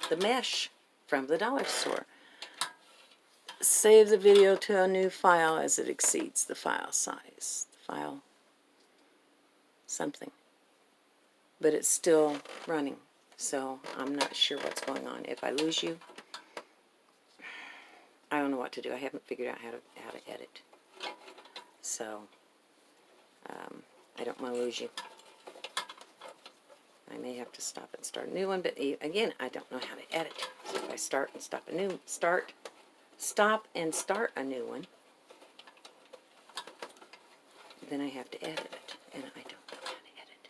the mesh from the dollar store. Save the video to a new file as it exceeds the file size. The file something. But it's still running, so I'm not sure what's going on. If I lose you, I don't know what to do. I haven't figured out how to edit. So, I don't want to lose you. I may have to stop and start a new one, but again, I don't know how to edit. So if I stop and start a new one, then I have to edit it, and I don't know how to edit.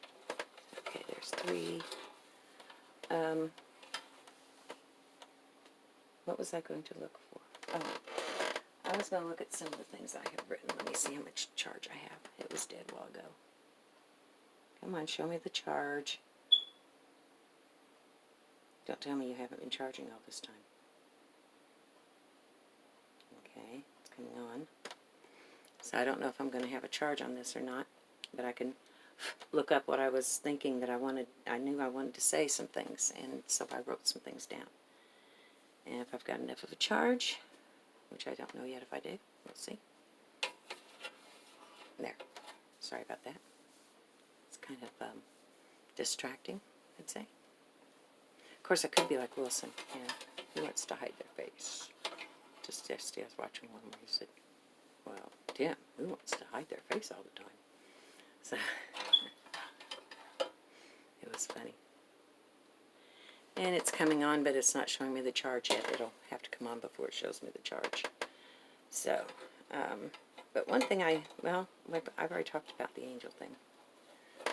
Okay, there's 3. What was I going to look for? Oh, I was going to look at some of the things I have written. Let me see how much charge I have. It was dead a while ago. Come on, show me the charge. Don't tell me you haven't been charging all this time. Okay, it's coming on. So I don't know if I'm going to have a charge on this or not, but I can look up what I was thinking that I knew I wanted to say some things, and so I wrote some things down. And if I've got enough of a charge, which I don't know yet if I do, we'll see. There. Sorry about that. It's kind of distracting, I'd say. Of course, I could be like Wilson, and he wants to hide their face. Just yesterday, I was watching one where he said, well, Tim, who wants to hide their face all the time? So, it was funny. And it's coming on, but it's not showing me the charge yet. It'll have to come on before it shows me the charge. So, but one thing I've already talked about the angel thing.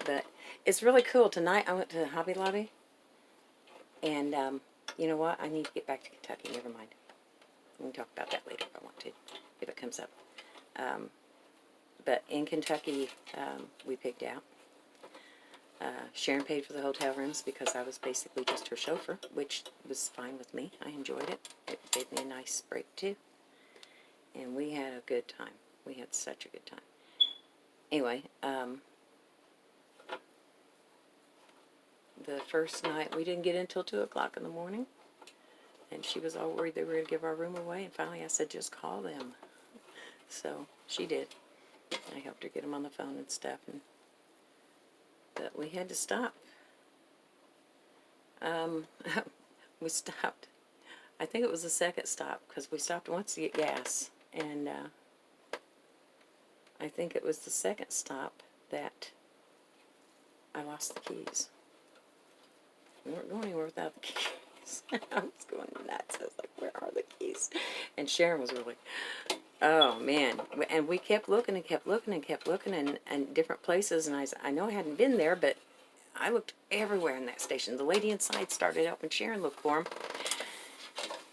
But it's really cool. Tonight I went to Hobby Lobby, and you know what? I need to get back to Kentucky. Never mind. We can talk about that later if I want to, if it comes up. But in Kentucky, we picked out. Sharon paid for the hotel rooms because I was basically just her chauffeur, which was fine with me. I enjoyed it. It gave me a nice break, too. And we had a good time. We had such a good time. Anyway, the first night, we didn't get in until 2 o'clock in the morning. And she was all worried they were going to give our room away. And finally I said, just call them. So she did. I helped her get them on the phone and stuff. But we had to stop. We stopped. I think it was the second stop because we stopped once to get gas. And I think it was the second stop that I lost the keys. We weren't going anywhere without the keys. I was going nuts. I was like, where are the keys? And Sharon was really, oh man. And we kept looking and kept looking and kept looking and different places. And I know I hadn't been there, but I looked everywhere in that station. The lady inside started helping Sharon look for them.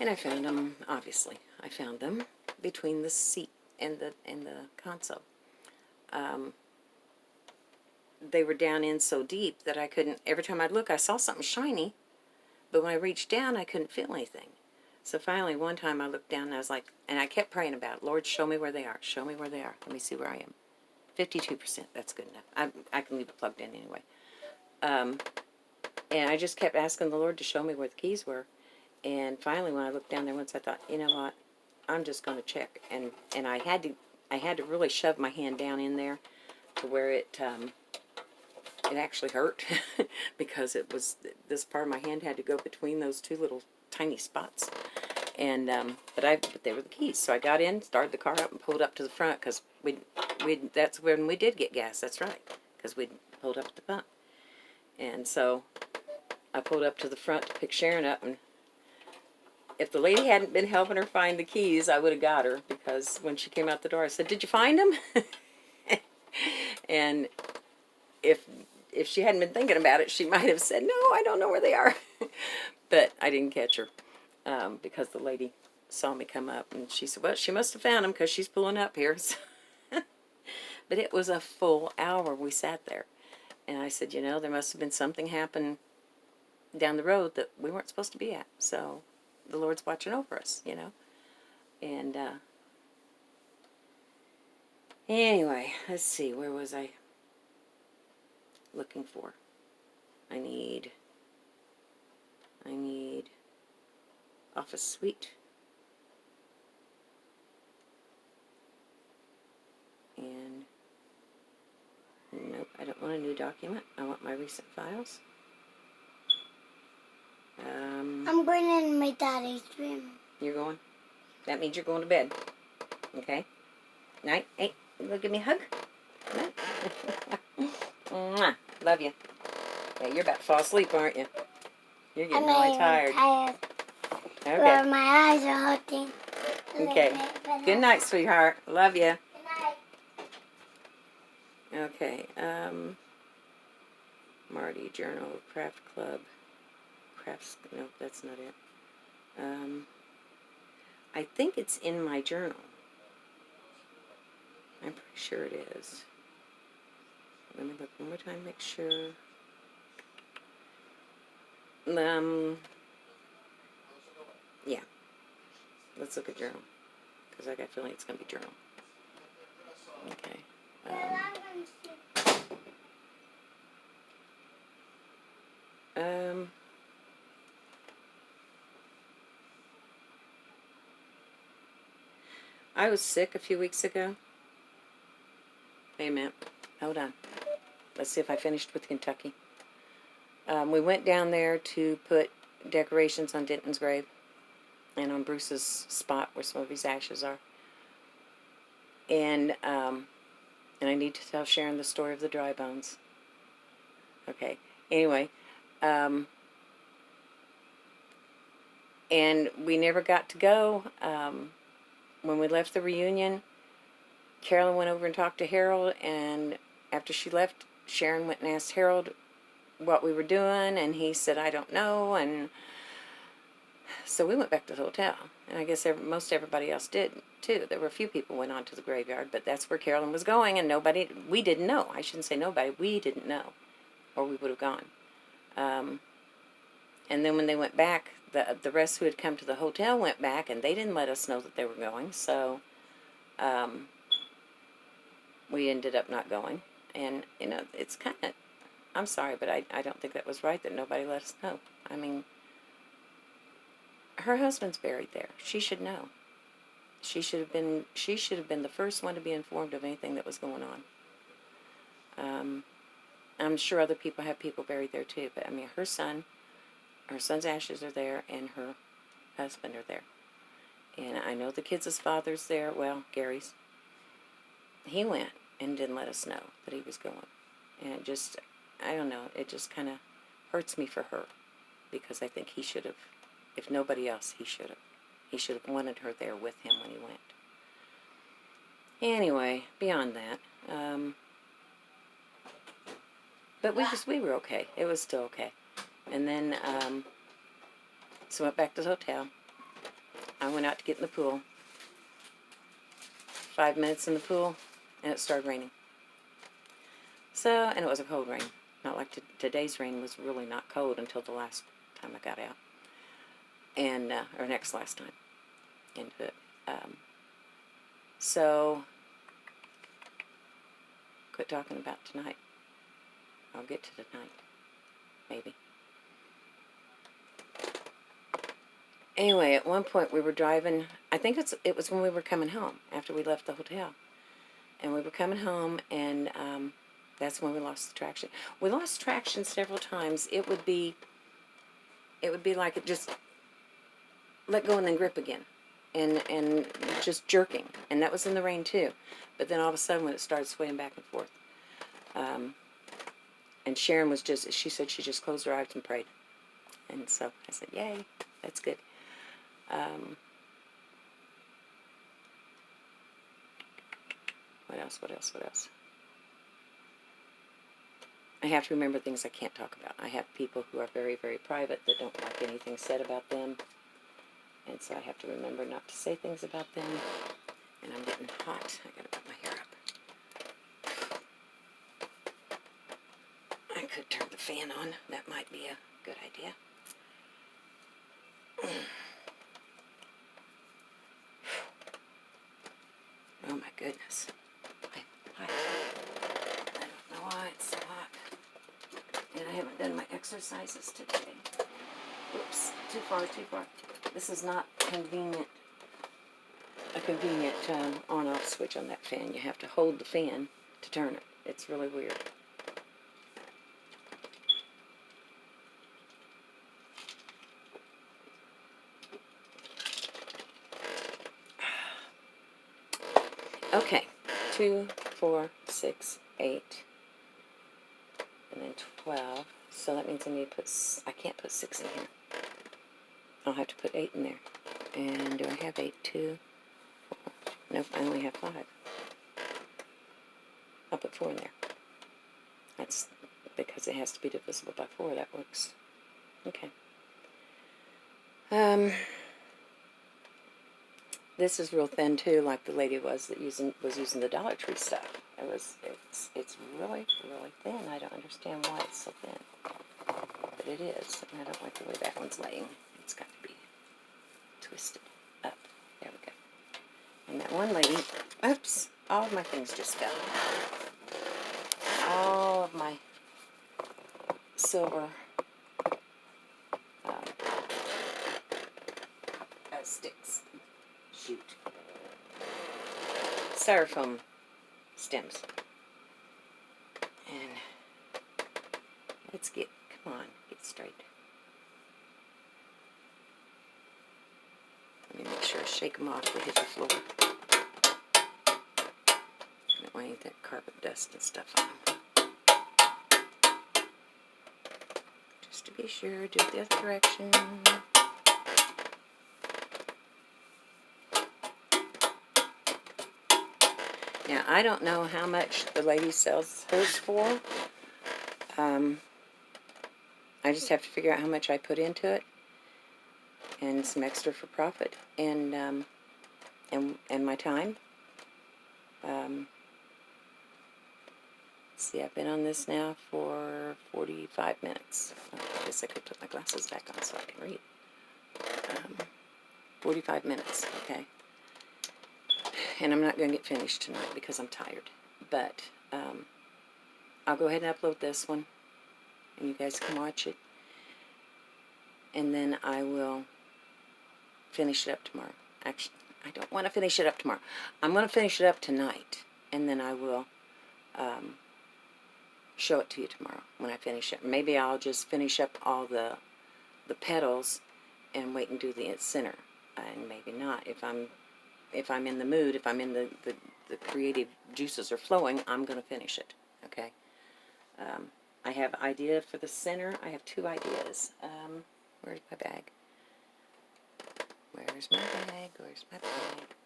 And I found them, obviously. I found them between the seat and the console. They were down in so deep that I couldn't, every time I'd look, I saw something shiny, but when I reached down, I couldn't feel anything. So finally, one time I looked down and I was like, and I kept praying about it, Lord, show me where they are. Show me where they are. Let me see where I am. 52%, that's good enough. I can leave it plugged in anyway. And I just kept asking the Lord to show me where the keys were. And finally, when I looked down there once, I thought, you know what, I'm just going to check. And I had to really shove my hand down in there to where it actually hurt because it was, this part of my hand had to go between those two little tiny spots. And but they were the keys. So I got in, started the car up, and pulled up to the front because that's when we did get gas. That's right, because we pulled up at the pump. And so I pulled up to the front to pick Sharon up, and if the lady hadn't been helping her find the keys, I would have got her, because when she came out the door, I said, "Did you find them?" And if she hadn't been thinking about it, she might have said, "No, I don't know where they are." But I didn't catch her because the lady saw me come up, and she said, "Well, she must have found them because she's pulling up here." But it was a full hour we sat there. And I said, you know, there must have been something happen down the road that we weren't supposed to be at. So the Lord's watching over us, you know. And anyway, let's see, where was I looking for? I need office suite. And nope, I don't want a new document. I want my recent files. I'm going in my daddy's room. You're going? That means you're going to bed. Okay? Night. Hey, give me a hug. Night. Mwah. Love you. Yeah, you're about to fall asleep, aren't you? You're getting really tired. Okay. Well, my eyes are hurting. Okay. Good night, sweetheart. Love you. Good night. Okay. Marty, Journal, Craft Club. Crafts. No, that's not it. I think it's in my journal. I'm pretty sure it is. Let me look one more time, make sure. Yeah. Let's look at journal. Because I got a feeling it's going to be journal. Okay. I was sick a few weeks ago. Wait a minute. Hold on. Let's see if I finished with Kentucky. We went down there to put decorations on Denton's grave and on Bruce's spot where some of his ashes are. And I need to tell Sharon the story of the dry bones. Okay. Anyway, and we never got to go. When we left the reunion, Carolyn went over and talked to Harold, and after she left, Sharon went and asked Harold what we were doing, and he said, I don't know, and so we went back to the hotel, and I guess most everybody else did, too. There were a few people went on to the graveyard, but that's where Carolyn was going, and we didn't know. I shouldn't say nobody, we didn't know, or we would have gone. And then when they went back, the rest who had come to the hotel went back, and they didn't let us know that they were going, so we ended up not going. And, it's kind of, I'm sorry, but I don't think that was right that nobody let us know. I mean, her husband's buried there. She should know. She should have been the first one to be informed of anything that was going on. I'm sure other people have people buried there too, but I mean, her son's ashes are there, and her husband are there. And I know the kids' father's there. Well, Gary's. He went and didn't let us know that he was going. And it just, I don't know, it just kind of hurts me for her, because I think he should have, if nobody else, he should have. He should have wanted her there with him when he went. Anyway, beyond that, but we were okay. It was still okay. And then, so went back to the hotel. I went out to get in the pool. 5 minutes in the pool, and it started raining. So, and it was a cold rain. Not like today's rain was really not cold until the last time I got out. And, or next last time into it. So, quit talking about tonight. I'll get to tonight. Maybe. Anyway, at one point we were driving, I think it was when we were coming home, after we left the hotel. And we were coming home, and that's when we lost the traction. We lost traction several times. It would be like it just let go and then grip again. And just jerking. And that was in the rain too. But then all of a sudden when it started swaying back and forth. And Sharon she said she just closed her eyes and prayed. And so I said, yay, that's good. What else? I have to remember things I can't talk about. I have people who are very, very private that don't like anything said about them. And so I have to remember not to say things about them. And I'm getting hot. I gotta put my hair up. I could turn the fan on. That might be a good idea. Oh my goodness. I don't know why it's so hot. And I haven't done my exercises today. Oops, too far, too far. This is not convenient. A convenient on-off switch on that fan. You have to hold the fan to turn it. It's really weird. Okay, 2, 4, 6, 8, and then 12. So that means I need to put, I can't put 6 in here. I'll have to put 8 in there. And do I have 8? 2, 4. Nope, I only have 5. I'll put 4 in there. That's because it has to be divisible by 4. That works. Okay. This is real thin too, like the lady was using the Dollar Tree stuff. It's really thin. I don't understand why it's so thin, but it is. And I don't like the way that one's laying. It's got to be twisted up. There we go. And that one lady, oops, all of my things just fell. All of my silver sticks. Shoot. Styrofoam stems. And let's get, come on, get straight. Let me make sure I shake them off to hit the floor. That way ain't that carpet dust and stuff on them. Just to be sure, do it the other direction. Now, I don't know how much the lady sells hers for. I just have to figure out how much I put into it, and some extra for profit, and my time. See, I've been on this now for 45 minutes. I guess I could put my glasses back on so I can read. 45 minutes, okay. And I'm not going to get finished tonight because I'm tired. But I'll go ahead and upload this one, and you guys can watch it. And then I will finish it up tomorrow. Actually, I don't want to finish it up tomorrow. I'm going to finish it up tonight, and then I will show it to you tomorrow when I finish it. Maybe I'll just finish up all the petals and wait and do the center. And maybe not. If I'm in the mood, if I'm in the creative juices are flowing, I'm going to finish it, okay? I have an idea for the center. I have 2 ideas. Where's my bag? Where's my bag? Where's my bag?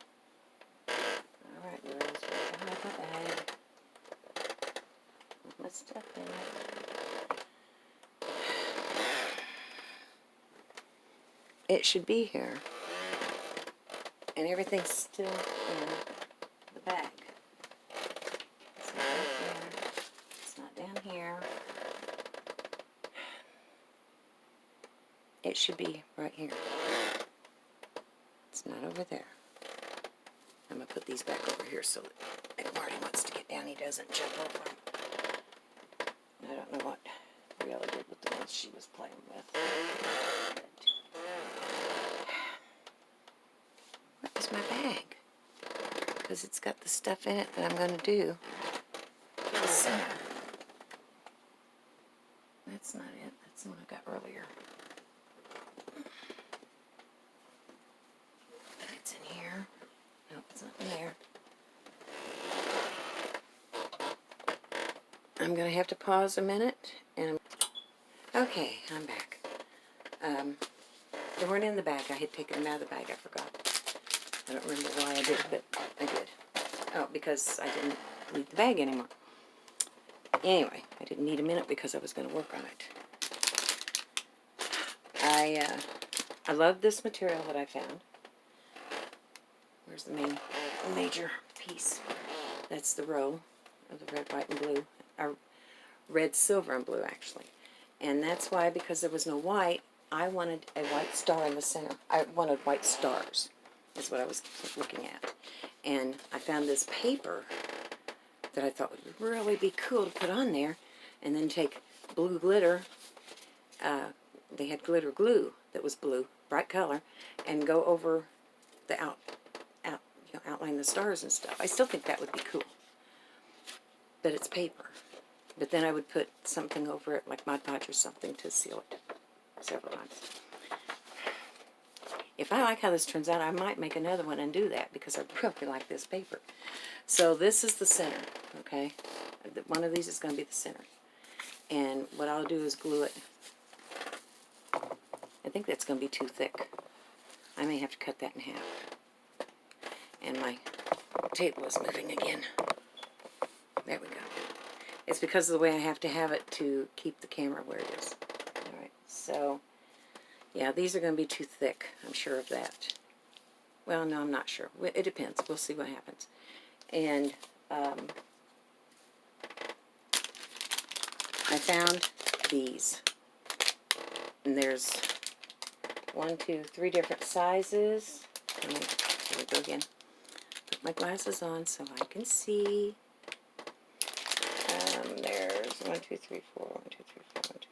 Alright, where's my bag? Put my stuff in it. It should be here. And everything's still in the bag. It's not right there. It's not down here. It should be right here. It's not over there. I'm going to put these back over here so that if Marty wants to get down, he doesn't jump over them. I don't know what Riella did with the ones she was playing with. Where's my bag? Because it's got the stuff in it that I'm going to do. The center. That's not it. That's the one I got earlier. It's in here. Nope, it's not in there. I'm going to have to pause a minute. Okay, I'm back. They weren't in the bag. I had taken them out of the bag. I forgot. I don't remember why I did, but I did. Oh, because I didn't need the bag anymore. Anyway, I didn't need a minute because I was going to work on it. I love this material that I found. Where's the major piece? That's the row of the red, white, and blue. Red, silver, and blue, actually. And that's why, because there was no white, I wanted a white star in the center. I wanted white stars. Is what I was looking at. And I found this paper that I thought would really be cool to put on there, and then take blue glitter, they had glitter glue that was blue, bright color, and go over the outline the stars and stuff. I still think that would be cool. But it's paper. But then I would put something over it, like Mod Podge or something, to seal it several times. If I like how this turns out, I might make another one and do that, because I really like this paper. So this is the center, okay? One of these is going to be the center. And what I'll do is glue it. I think that's going to be too thick. I may have to cut that in half. And my table is moving again. There we go. It's because of the way I have to have it to keep the camera where it is. Alright, so, yeah, these are going to be too thick. I'm sure of that. Well, no, I'm not sure. It depends. We'll see what happens. And I found these. And there's 1, 2, 3 different sizes. Here we go again. Put my glasses on so I can see. There's 1, 2, 3, 4, 1, 2, 3, 4, 1, 2,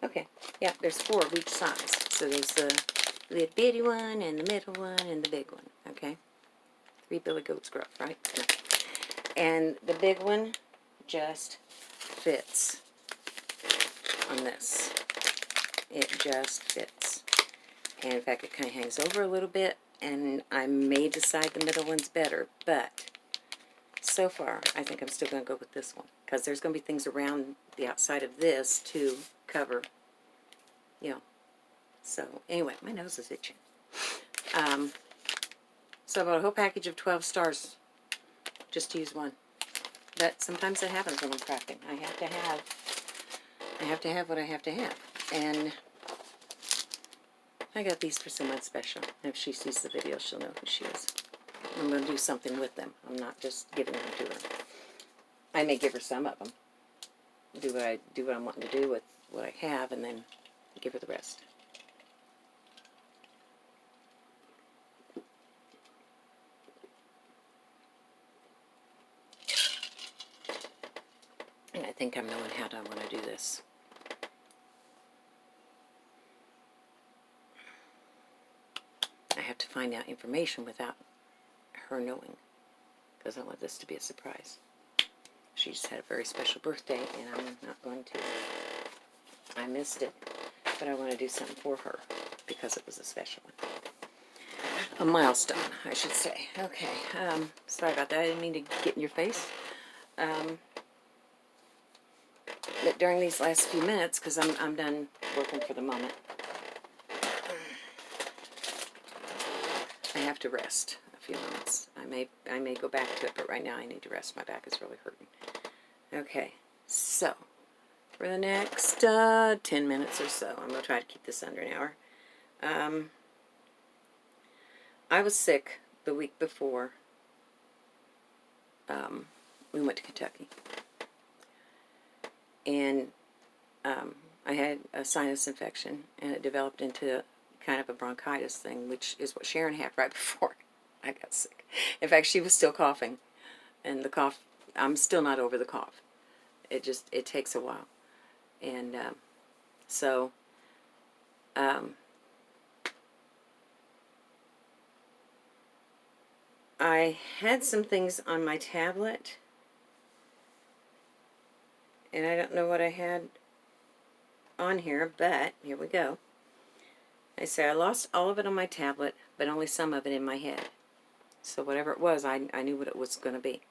3. Okay, yeah, there's 4 of each size. So there's the little bitty one, and the middle one, and the big one, okay? 3 Billy Goats Gruff, right? No. And the big one just fits on this. It just fits. And in fact, it kind of hangs over a little bit, and I may decide the middle one's better, but so far, I think I'm still going to go with this one, because there's going to be things around the outside of this to cover, you know. So, anyway, my nose is itching. So I bought a whole package of 12 stars just to use one. But sometimes it happens when I'm crafting. I have to have what I have to have. And I got these for someone special. And if she sees the video, she'll know who she is. I'm going to do something with them. I'm not just giving them to her. I may give her some of them. Do what I'm wanting to do with what I have, and then give her the rest. And I think I'm knowing how I want to do this. I have to find out information without her knowing, because I want this to be a surprise. She just had a very special birthday, and I'm not going to. I missed it, but I want to do something for her because it was a special one. A milestone, I should say. Okay, sorry about that. I didn't mean to get in your face. But during these last few minutes, because I'm done working for the moment, I have to rest a few moments. I may go back to it, but right now I need to rest. My back is really hurting. Okay, so for the next 10 minutes or so, I'm going to try to keep this under an hour. I was sick the week before we went to Kentucky. And I had a sinus infection, and it developed into kind of a bronchitis thing, which is what Sharon had right before I got sick. In fact, she was still coughing, and the cough, I'm still not over the cough. It takes a while. And I had some things on my tablet, and I don't know what I had on here, but here we go. I say I lost all of it on my tablet, but only some of it in my head. So whatever it was, I knew what it was going to be.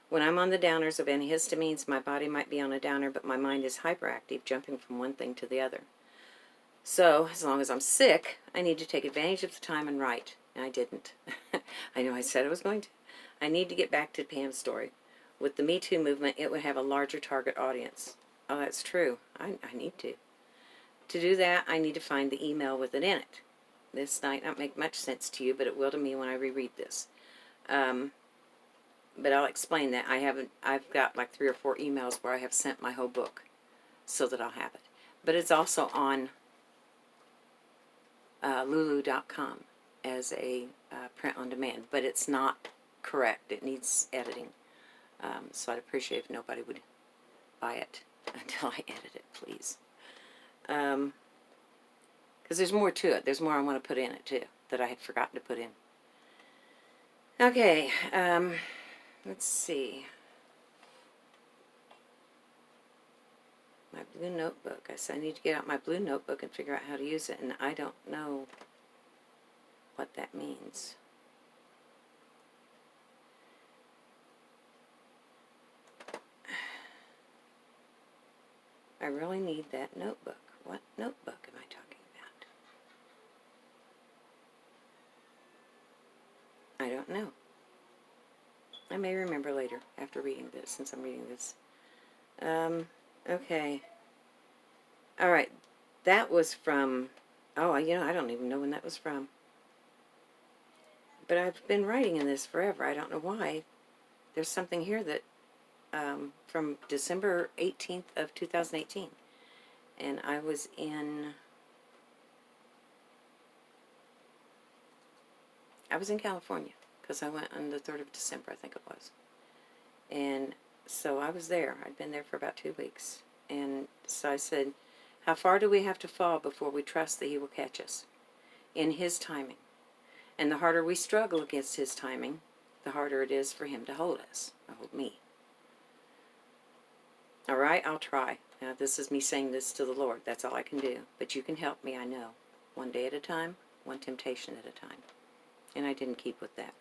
When I'm on the downers of antihistamines, my body might be on a downer, but my mind is hyperactive, jumping from one thing to the other. So, as long as I'm sick, I need to take advantage of the time and write. And I didn't. I know I said I was going to. I need to get back to Pam's story. With the Me Too movement, it would have a larger target audience. Oh, that's true. I need to. To do that, I need to find the email with it in it. This might not make much sense to you, but it will to me when I reread this. But I'll explain that. I've got like 3 or 4 emails where I have sent my whole book so that I'll have it. But it's also on lulu.com as a print on demand. But it's not correct. It needs editing. So I'd appreciate if nobody would buy it until I edit it, please. Because there's more to it. There's more I want to put in it, too, that I had forgotten to put in. Okay, let's see. My blue notebook. I said I need to get out my blue notebook and figure out how to use it, and I don't know what that means. I really need that notebook. What notebook am I talking about? I don't know. I may remember later after reading this, since I'm reading this. Okay. All right. That was from, oh, I don't even know when that was from. But I've been writing in this forever. I don't know why. There's something here that, from December 18th of 2018. And I was in California, because I went on the 3rd of December, I think it was. And so I was there. I'd been there for about 2 weeks. And so I said, how far do we have to fall before we trust that He will catch us in His timing? And the harder we struggle against His timing, the harder it is for Him to hold us, or hold me. All right, I'll try. Now, this is me saying this to the Lord. That's all I can do. But you can help me, I know. One day at a time, one temptation at a time. And I didn't keep with that.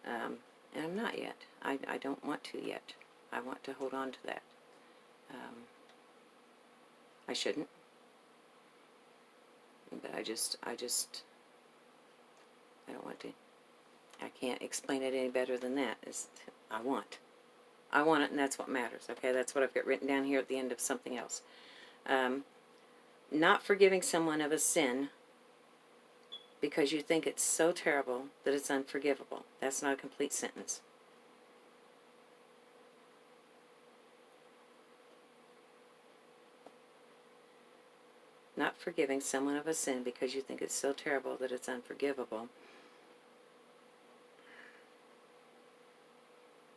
And I'm not yet. I don't want to yet. I want to hold on to that. I shouldn't. But I don't want to. I can't explain it any better than that. I want it, and that's what matters. Okay, that's what I've got written down here at the end of something else. Not forgiving someone of a sin because you think it's so terrible that it's unforgivable. That's not a complete sentence. Not forgiving someone of a sin because you think it's so terrible that it's unforgivable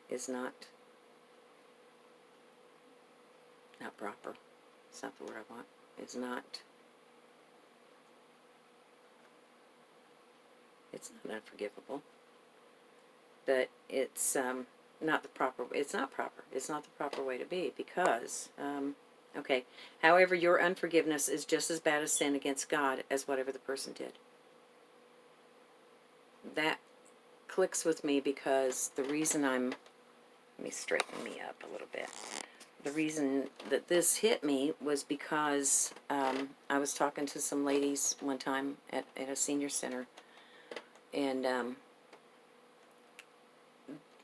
is not proper. It's not the word I want. It's not unforgivable. But it's not the proper. It's not proper. It's not the proper way to be because. Okay. However, your unforgiveness is just as bad a sin against God as whatever the person did. That clicks with me because the reason let me straighten me up a little bit. The reason that this hit me was because I was talking to some ladies one time at a senior center, and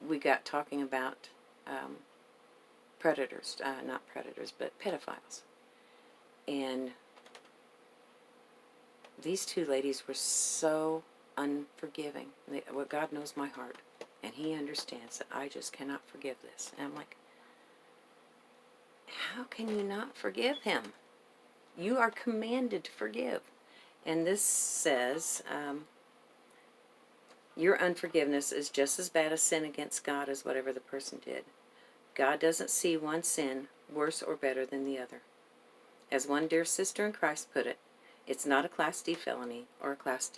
we got talking about predators, not predators, but pedophiles. And these two ladies were so unforgiving. Well, God knows my heart, and He understands that I just cannot forgive this. And I'm like, how can you not forgive him? You are commanded to forgive. And this says, your unforgiveness is just as bad a sin against God as whatever the person did. God doesn't see one sin worse or better than the other. As one dear sister in Christ put it, it's not a Class D felony or a Class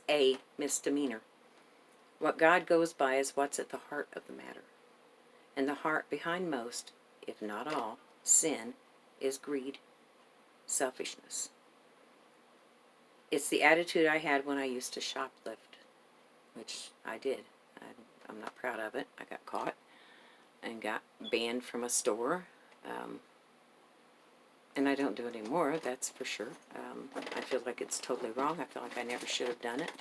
A misdemeanor. What God goes by is what's at the heart of the matter. And the heart behind most, if not all, sin is greed, selfishness. It's the attitude I had when I used to shoplift, which I did. I'm not proud of it. I got caught and got banned from a store. And I don't do it anymore, that's for sure. I feel like it's totally wrong. I feel like I never should have done it.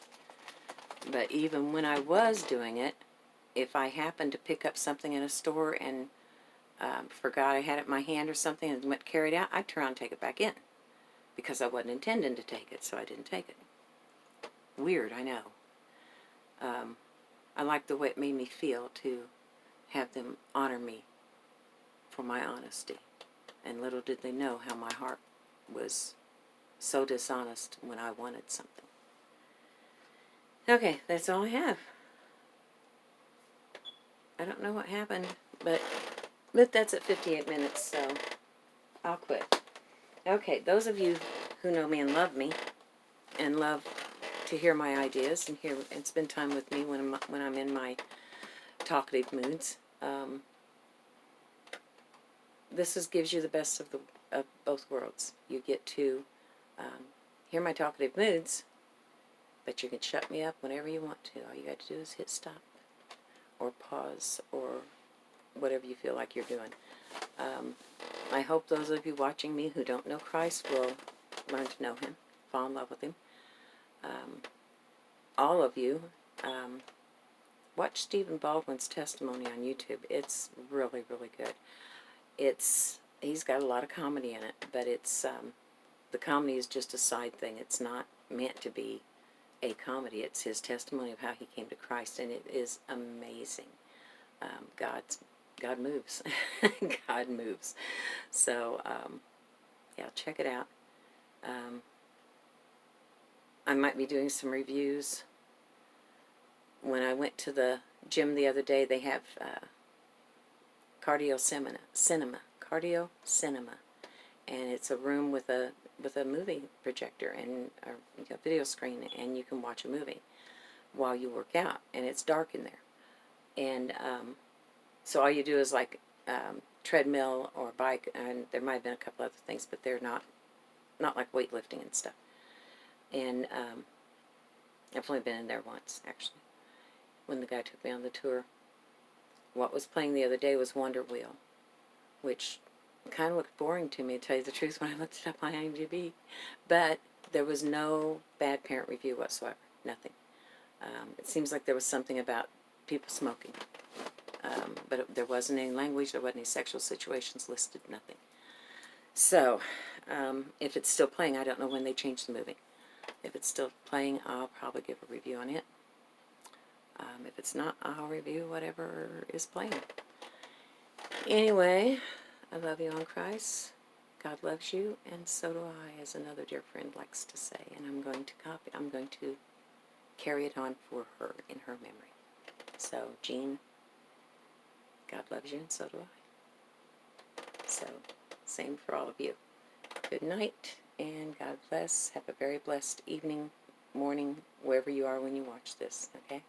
But even when I was doing it, if I happened to pick up something in a store and forgot I had it in my hand or something and went carried out, I'd turn around and take it back in. Because I wasn't intending to take it, so I didn't take it. Weird, I know. I like the way it made me feel to have them honor me for my honesty. And little did they know how my heart was so dishonest when I wanted something. Okay, that's all I have. I don't know what happened, but that's at 58 minutes, so I'll quit. Okay, those of you who know me and love to hear my ideas and spend time with me when I'm in my talkative moods. Gives you the best of both worlds. You get to hear my talkative moods, but you can shut me up whenever you want to. All you got to do is hit stop or pause or whatever you feel like you're doing. I hope those of you watching me who don't know Christ will learn to know Him, fall in love with Him. All of you, watch Stephen Baldwin's testimony on YouTube. It's really, really good. He's got a lot of comedy in it, but the comedy is just a side thing. It's not meant to be a comedy. It's his testimony of how he came to Christ, and it is amazing. God moves. God moves. So, yeah, check it out. I might be doing some reviews. When I went to the gym the other day, they have cardio cinema, and it's a room with a movie projector and a video screen, and you can watch a movie while you work out, and it's dark in there. And so all you do is like treadmill or bike, and there might have been a couple other things, but they're not like weightlifting and stuff. And I've only been in there once, actually, when the guy took me on the tour. What was playing the other day was Wonder Wheel, which kind of looked boring to me, to tell you the truth, when I looked it up on IMDb. But there was no bad parent review whatsoever. Nothing. It seems like there was something about people smoking. But there wasn't any language, there wasn't any sexual situations listed, nothing. So, if it's still playing, I don't know when they changed the movie. If it's still playing, I'll probably give a review on it. If it's not, I'll review whatever is playing. Anyway, I love you on Christ. God loves you, and so do I, as another dear friend likes to say. And I'm going to carry it on for her, in her memory. So, Jean, God loves you, and so do I. So, same for all of you. Good night, and God bless. Have a very blessed evening, morning, wherever you are when you watch this, okay?